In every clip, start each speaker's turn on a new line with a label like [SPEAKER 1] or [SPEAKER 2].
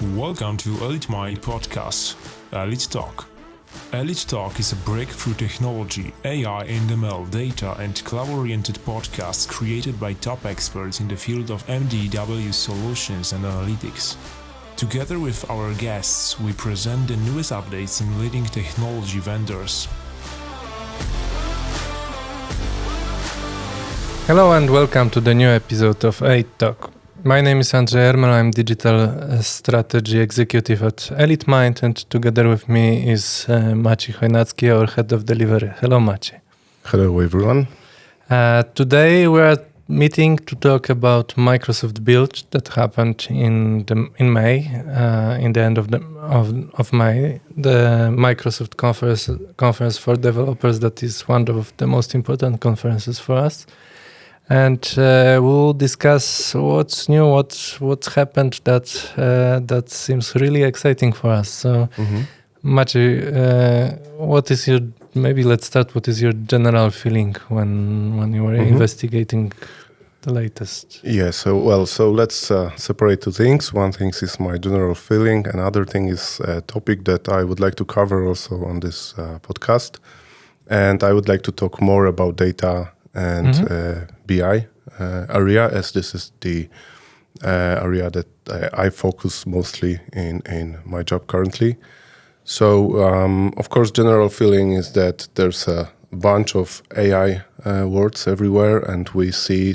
[SPEAKER 1] Welcome to Elitmind podcast, ElitTalk. ElitTalk is a breakthrough technology, AI, ML, data, and cloud-oriented podcast created by top experts in the field of MDW solutions and analytics. Together with our guests, we present the newest updates in leading technology vendors.
[SPEAKER 2] Hello and welcome to the new episode of ElitTalk. My name is Andrzej Ermel, I'm Digital Strategy Executive at Elitmind, and together with me is Maciej Chojnacki, our Head of Delivery. Hello Maciej.
[SPEAKER 3] Hello everyone.
[SPEAKER 2] Today we are meeting to talk about Microsoft Build that happened in May, in the end of May, the Microsoft conference for developers. That is one of the most important conferences for us. And we'll discuss what's new, what's happened that seems really exciting for us. So, Maciej, what is your, maybe let's start, what is your general feeling when you were investigating the latest?
[SPEAKER 3] Yeah, so let's separate two things. One thing is my general feeling, another thing is a topic that I would like to cover also on this podcast. And I would like to talk more about data and BI area, as this is the area that I focus mostly in my job currently. So, of course, general feeling is that there's a bunch of AI words everywhere, and we see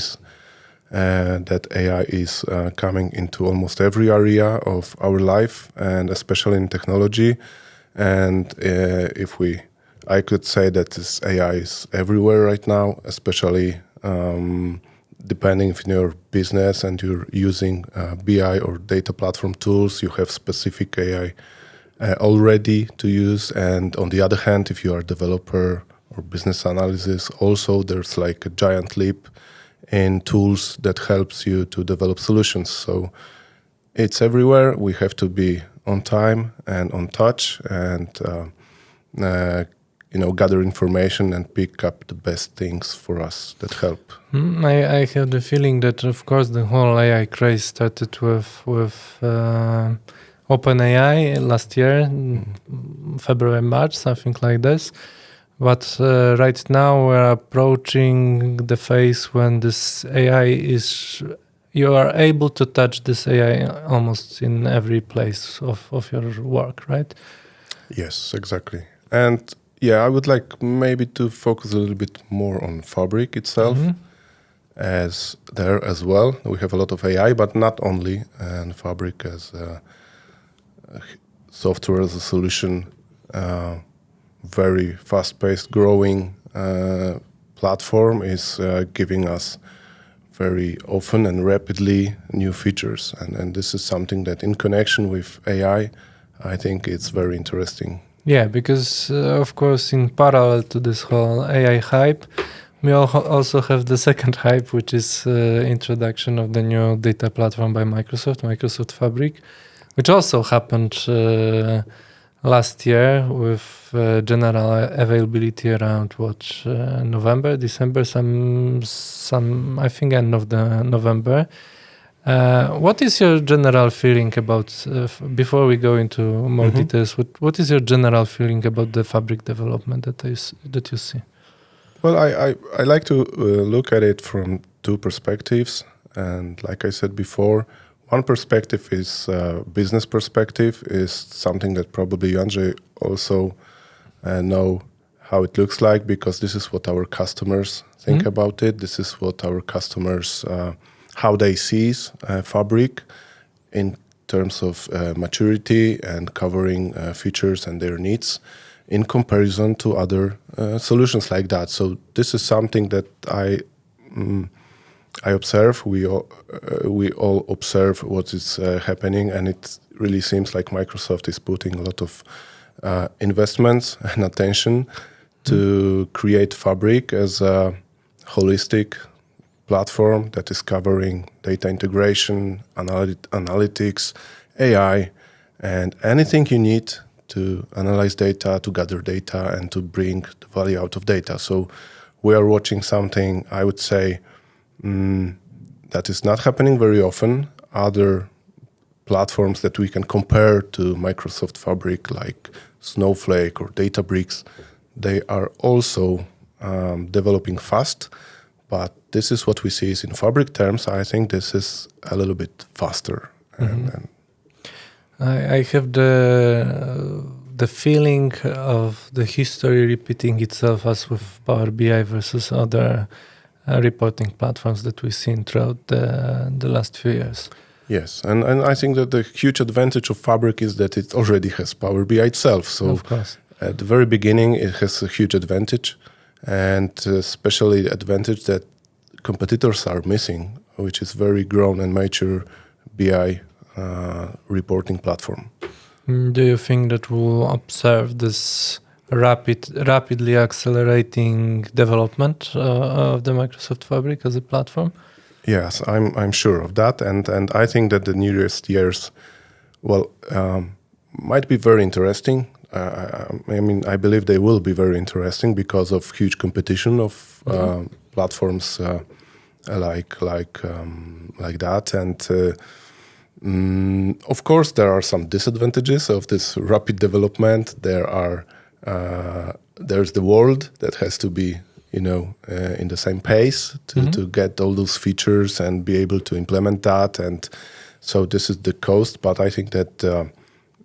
[SPEAKER 3] that AI is coming into almost every area of our life, and especially in technology. And I could say that this AI is everywhere right now, especially depending if in your business and you're using BI or data platform tools, you have specific AI already to use. And on the other hand, if you are a developer or business analysis, also there's like a giant leap in tools that helps you to develop solutions. So it's everywhere. We have to be on time and on touch and gather information and pick up the best things for us that help.
[SPEAKER 2] I have the feeling that, of course, the whole AI craze started with OpenAI last year, February, March, something like this. But right now we're approaching the phase when this AI you are able to touch this AI almost in every place of your work, right?
[SPEAKER 3] Yes, exactly. And I would like maybe to focus a little bit more on Fabric itself, as there as well. We have a lot of AI, but not only. And Fabric as a software as a solution, very fast-paced, growing platform is giving us very often and rapidly new features. And this is something that in connection with AI, I think it's very interesting.
[SPEAKER 2] Yeah, because of course, in parallel to this whole AI hype, we also have the second hype, which is introduction of the new data platform by Microsoft Fabric, which also happened last year with general availability around November, December, some I think end of the November. What is your general feeling about, before we go into more details, what is your general feeling about the Fabric development that you see?
[SPEAKER 3] Well, I like to look at it from two perspectives. And like I said before, one perspective is business perspective, is something that probably Andrzej also know how it looks like, because this is what our customers think about it. This is what our customers how they see Fabric in terms of maturity and covering features and their needs in comparison to other solutions like that. So this is something that I observe. We all observe what is happening, and it really seems like Microsoft is putting a lot of investments and attention to create Fabric as a holistic platform that is covering data integration, analytics, AI, and anything you need to analyze data, to gather data, and to bring the value out of data. So we are watching something, I would say, that is not happening very often. Other platforms that we can compare to Microsoft Fabric, like Snowflake or Databricks, they are also developing fast. But this is what we see is in Fabric terms. I think this is a little bit faster. And
[SPEAKER 2] I have the feeling of the history repeating itself as with Power BI versus other reporting platforms that we've seen throughout the last few years.
[SPEAKER 3] yes, and I think that the huge advantage of Fabric is that it already has Power BI itself. So
[SPEAKER 2] Of course.
[SPEAKER 3] at the very beginning, it has a huge advantage, and especially advantage that competitors are missing, which is very grown and mature BI reporting platform.
[SPEAKER 2] Do you think that we'll observe this rapidly accelerating development of the Microsoft Fabric as a platform?
[SPEAKER 3] Yes, I'm sure of that, and I think that the nearest years, might be very interesting. I believe they will be very interesting because of huge competition of platforms like that, and of course there are some disadvantages of this rapid development. There's the world that has to be in the same pace to get all those features and be able to implement that, and so this is the cost. But I think that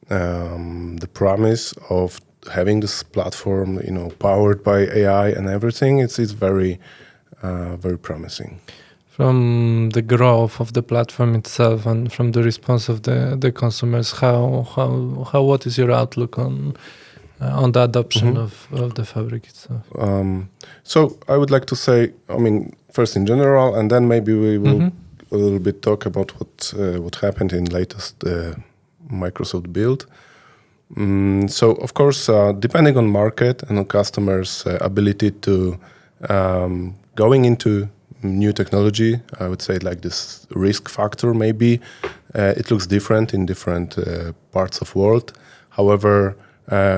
[SPEAKER 3] the promise of having this platform, powered by AI and everything, it's very very promising.
[SPEAKER 2] From the growth of the platform itself and from the response of the consumers, what is your outlook on the adoption of the Fabric itself?
[SPEAKER 3] So I would like to say, first in general, and then maybe we will a little bit talk about what happened in latest Microsoft build. So of course, depending on market and on customers' ability to going into new technology, I would say like this risk factor maybe it looks different in different parts of world. However,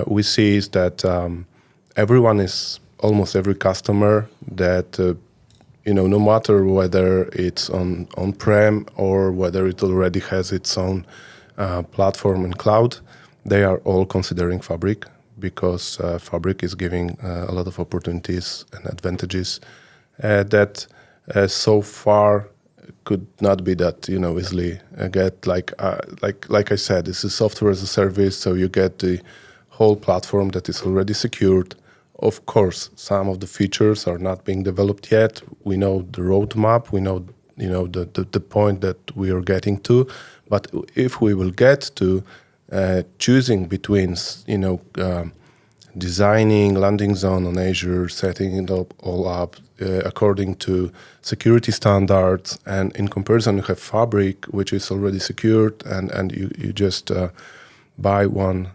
[SPEAKER 3] we see is that almost every customer that no matter whether it's on-prem or whether it already has its own platform in cloud, they are all considering Fabric because Fabric is giving a lot of opportunities and advantages that so far could not be that easily get. Like I said, this is software as a service, so you get the whole platform that is already secured. Of course, some of the features are not being developed yet. We know the roadmap. We know the point that we are getting to. But if we will get to choosing between designing landing zone on Azure, setting it all up according to security standards, and in comparison you have Fabric, which is already secured, and you just buy one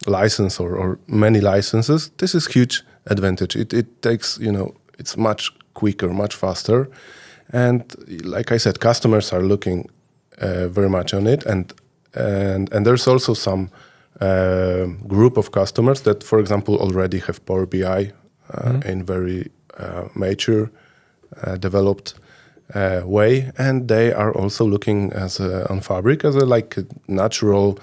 [SPEAKER 3] license or many licenses. This is huge advantage. It takes it's much quicker, much faster, and like I said, customers are looking very much on it, and there's also some group of customers that, for example, already have Power BI in very mature, developed way, and they are also looking on Fabric as a natural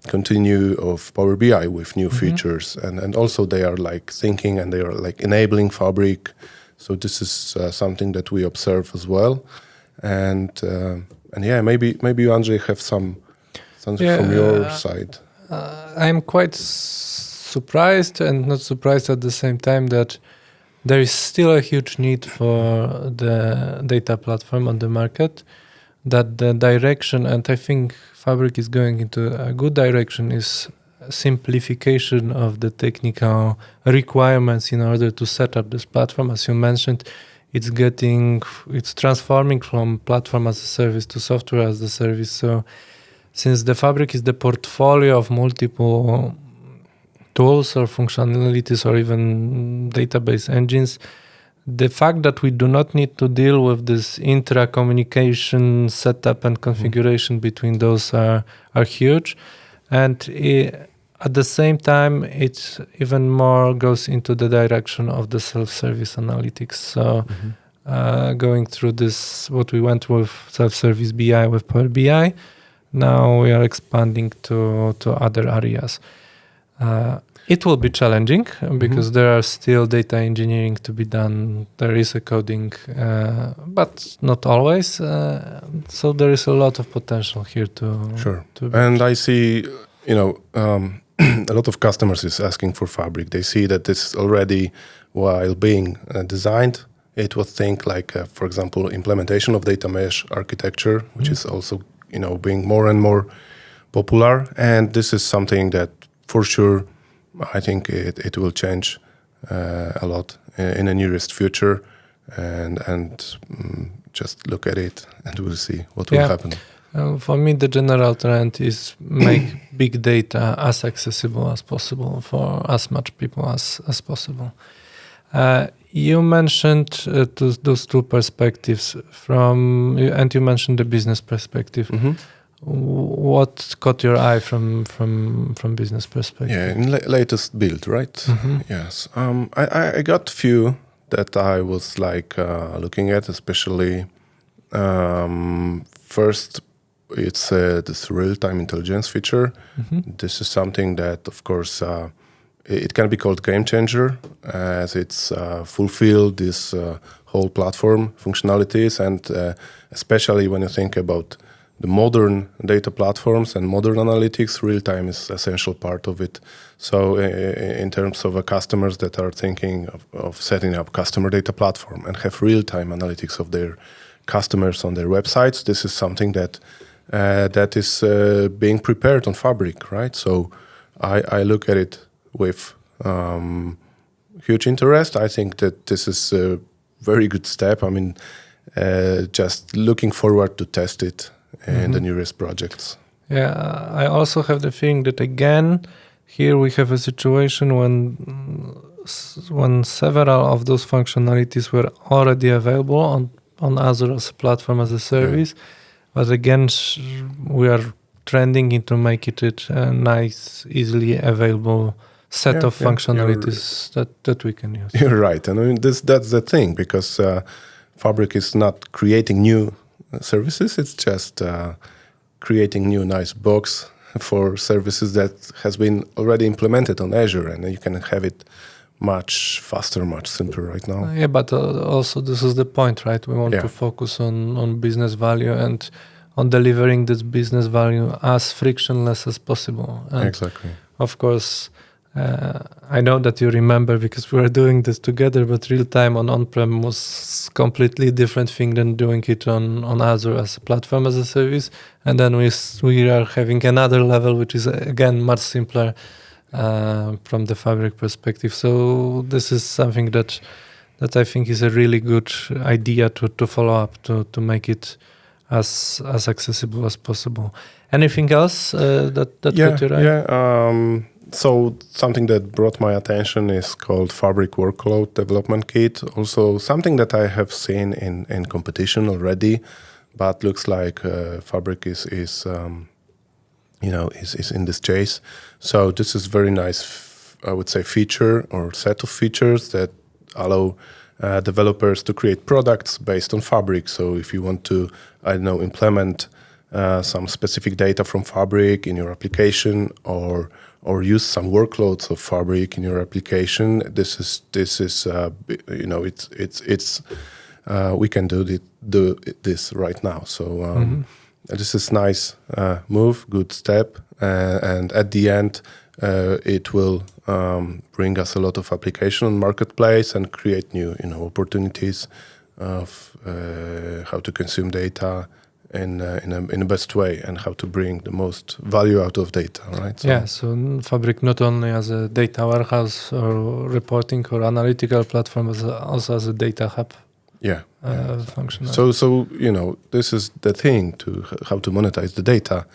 [SPEAKER 3] continue of Power BI with new features, and also they are thinking and they are enabling Fabric. So this is something that we observe as well, and yeah, maybe you, Andrzej, have something from your side.
[SPEAKER 2] I'm quite surprised and not surprised at the same time that there is still a huge need for the data platform on the market, that the direction, and I think Fabric is going into a good direction, is simplification of the technical requirements in order to set up this platform. As you mentioned, it's transforming from platform as a service to software as a service. So since the Fabric is the portfolio of multiple tools or functionalities or even database engines, the fact that we do not need to deal with this intra-communication setup and configuration between those are huge. And at the same time, it even more goes into the direction of the self-service analytics. So going through this, what we went with self-service BI with Power BI. Now we are expanding to other areas. It will be challenging because there are still data engineering to be done. There is a coding, but not always. So there is a lot of potential here to
[SPEAKER 3] And I see, a lot of customers is asking for Fabric. They see that this already, while being designed, it was think like, for example, implementation of data mesh architecture, which is also, being more and more popular. And this is something that for sure, I think it will change a lot in the nearest future, and just look at it and we'll see what will happen.
[SPEAKER 2] For me, the general trend is make big data as accessible as possible for as much people as possible. You mentioned those two perspectives and you mentioned the business perspective. What caught your eye from business perspective?
[SPEAKER 3] Yeah, in latest build, right? Yes. I got few that I was looking at, especially first, it's this real-time intelligence feature. This is something that, of course, it can be called game changer, as it's fulfilled this whole platform functionalities, and especially when you think about the modern data platforms and modern analytics, real-time is essential part of it. So in terms of customers that are thinking of setting up customer data platform and have real-time analytics of their customers on their websites, this is something that is being prepared on Fabric, right? So I look at it with huge interest. I think that this is a very good step. I mean, just looking forward to test it in the nearest projects.
[SPEAKER 2] Yeah, I also have the feeling that again, here we have a situation when several of those functionalities were already available on Azure as a platform as a service, but again, we are trending into make it a nice, easily available set of functionalities that we can use.
[SPEAKER 3] You're right, and I mean that's the thing, because Fabric is not creating new services, it's just creating new nice box for services that has been already implemented on Azure, and you can have it much faster, much simpler right now.
[SPEAKER 2] Yeah, but also this is the point, right? We want to focus on business value and on delivering this business value as frictionless as possible. And
[SPEAKER 3] exactly.
[SPEAKER 2] Of course, I know that you remember because we were doing this together, but real-time on-prem was completely different thing than doing it on Azure as a platform as a service. And then we are having another level, which is again much simpler from the Fabric perspective. So this is something that I think is a really good idea to follow up, to make it as accessible as possible. Anything else that caught your eye?
[SPEAKER 3] Yeah. So something that brought my attention is called Fabric Workload Development Kit. Also something that I have seen in competition already, but looks like Fabric is in this chase. So this is very nice, I would say, feature or set of features that allow developers to create products based on Fabric. So if you want to, implement some specific data from Fabric in your application, or use some workloads of Fabric in your application, we can do this right now. So this is nice move, good step, and at the end, it will bring us a lot of application on marketplace and create new opportunities of how to consume data in a best way, and how to bring the most value out of data, right?
[SPEAKER 2] So Fabric not only as a data warehouse or reporting or analytical platform, but also as a data hub. Function.
[SPEAKER 3] So this is the thing to how to monetize the data,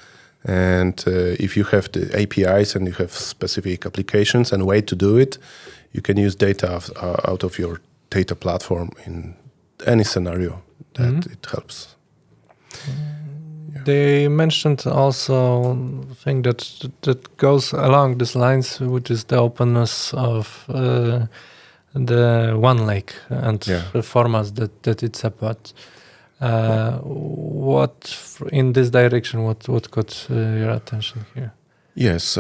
[SPEAKER 3] and if you have the APIs and you have specific applications and way to do it, you can use data out of your data platform in any scenario that it helps.
[SPEAKER 2] They mentioned also a thing that goes along these lines, which is the openness of the one lake and
[SPEAKER 3] Yeah.
[SPEAKER 2] the formats that it supports. In this direction, what caught your attention here?
[SPEAKER 3] Yes.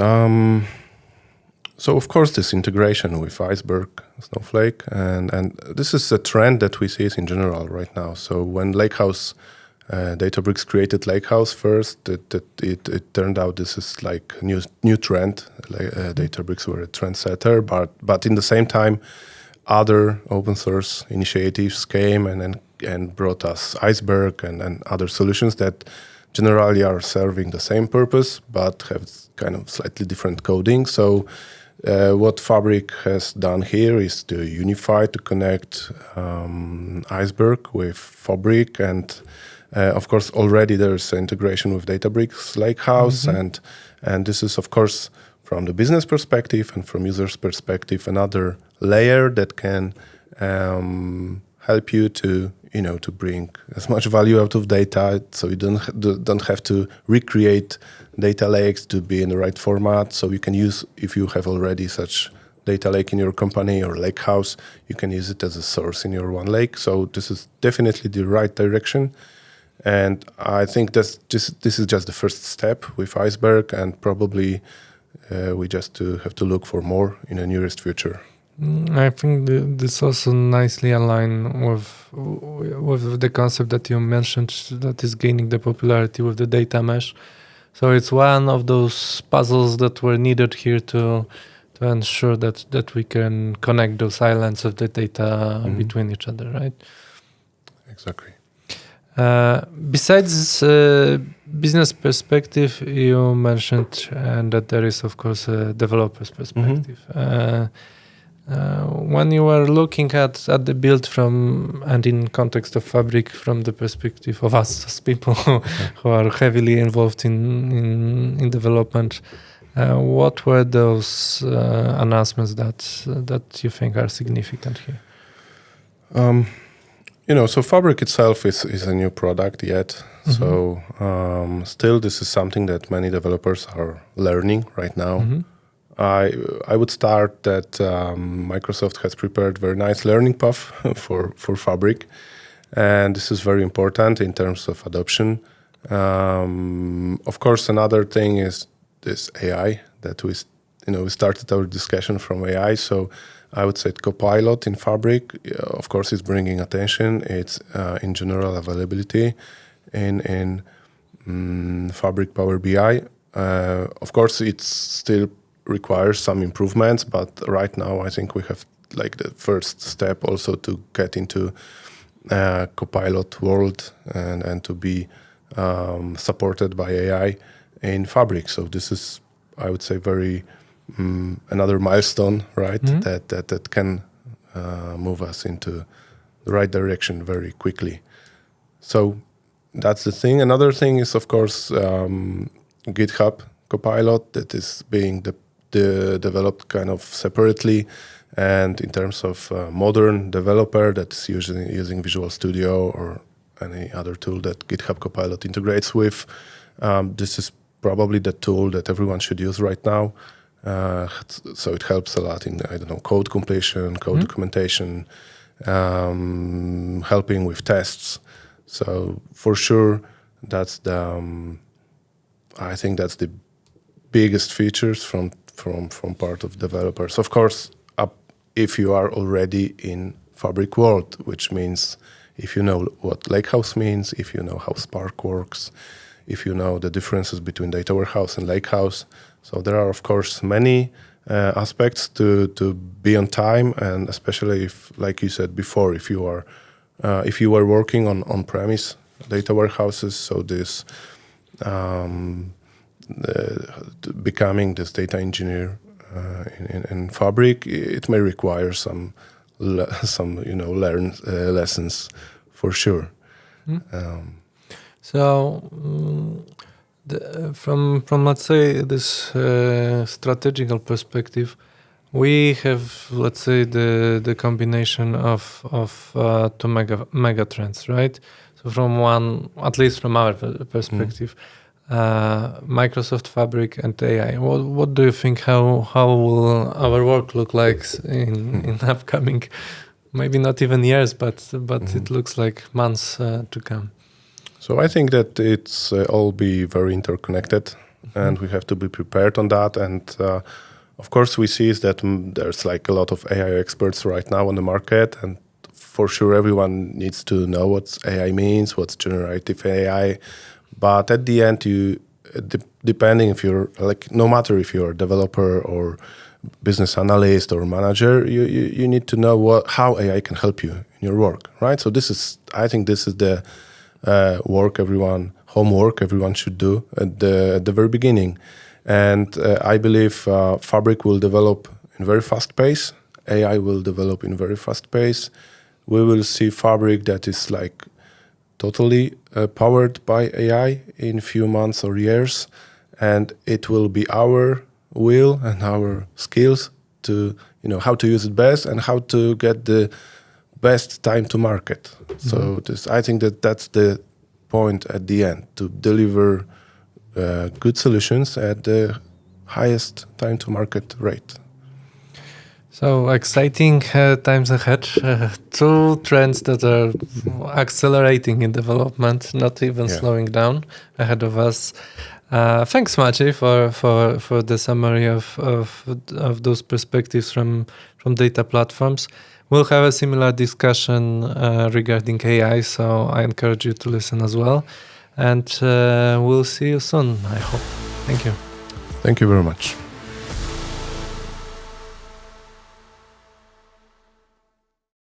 [SPEAKER 3] So of course this integration with Iceberg, Snowflake, and this is a trend that we see in general right now. So when Lakehouse, Databricks created Lakehouse first, it turned out this is like a new trend. Databricks were a trendsetter, but in the same time, other open source initiatives came and brought us Iceberg and other solutions that generally are serving the same purpose but have kind of slightly different coding. So what Fabric has done here is to unify, to connect Iceberg with Fabric, and of course already there's integration with Databricks Lakehouse, and this is of course from the business perspective and from users perspective another layer that can help you to bring as much value out of data, so you don't have to recreate data lakes to be in the right format. So you can use, if you have already such data lake in your company or lakehouse, you can use it as a source in your one lake. So this is definitely the right direction, and I think this is just the first step with Iceberg, and probably we just have to look for more in the nearest future.
[SPEAKER 2] I think this also nicely aligns with the concept that you mentioned that is gaining the popularity with the data mesh. So it's one of those puzzles that were needed here to ensure that we can connect those islands of the data between each other, right?
[SPEAKER 3] Exactly.
[SPEAKER 2] Besides business perspective, you mentioned that there is of course a developer's perspective. When you are looking at the build and in context of Fabric from the perspective of us as people who are heavily involved in development, what were those announcements that you think are significant here?
[SPEAKER 3] So Fabric itself is a new product yet. So still this is something that many developers are learning right now. I would start that Microsoft has prepared very nice learning path for Fabric, and this is very important in terms of adoption. Of course, another thing is this AI that we started our discussion from AI. So I would say Copilot in Fabric, of course, is bringing attention. It's in general availability in Fabric Power BI. Of course, it still requires some improvements, but right now I think we have like the first step also to get into Copilot world and to be supported by AI in Fabric. So this is, I would say, very another milestone, right? That can move us into the right direction very quickly. So that's the thing. Another thing is, of course, GitHub Copilot that is being developed kind of separately, and in terms of modern developer that's using Visual Studio or any other tool that GitHub Copilot integrates with, this is probably the tool that everyone should use right now. So it helps a lot in, code completion, code documentation, helping with tests. So for sure, that's I think that's the biggest features from part of developers. Of course, if you are already in Fabric world, which means if you know what Lakehouse means, if you know how Spark works, if you know the differences between data warehouse and Lakehouse. So there are, of course, many aspects to be on time, and especially if, like you said before, if you are working on-premise data warehouses, so this becoming this data engineer in Fabric, it may require some lessons for sure.
[SPEAKER 2] From let's say this strategical perspective, we have, let's say, the combination of two mega trends, right? So from one, at least from our perspective, Microsoft Fabric and AI. What do you think? How will our work look like in upcoming, maybe not even years, but it looks like months to come?
[SPEAKER 3] So I think that it's all be very interconnected, and we have to be prepared on that. And of course, we see is that there's like a lot of AI experts right now on the market, and for sure everyone needs to know what AI means, what's generative AI. But at the end, depending if you're like, no matter if you're a developer or business analyst or manager, you need to know how AI can help you in your work, right? So I think this is the homework everyone should do at the very beginning. And I believe Fabric will develop in very fast pace. AI will develop in very fast pace. We will see Fabric that is like totally powered by AI in a few months or years, and it will be our will and our skills to how to use it best and how to get the best time to market. So I think that's the point at the end, to deliver good solutions at the highest time to market rate.
[SPEAKER 2] So exciting times ahead. Two trends that are accelerating in development, not even slowing down ahead of us. Thanks, Maciej, for the summary of those perspectives from data platforms. We'll have a similar discussion regarding AI, so I encourage you to listen as well. And we'll see you soon, I hope. Thank you.
[SPEAKER 3] Thank you very much.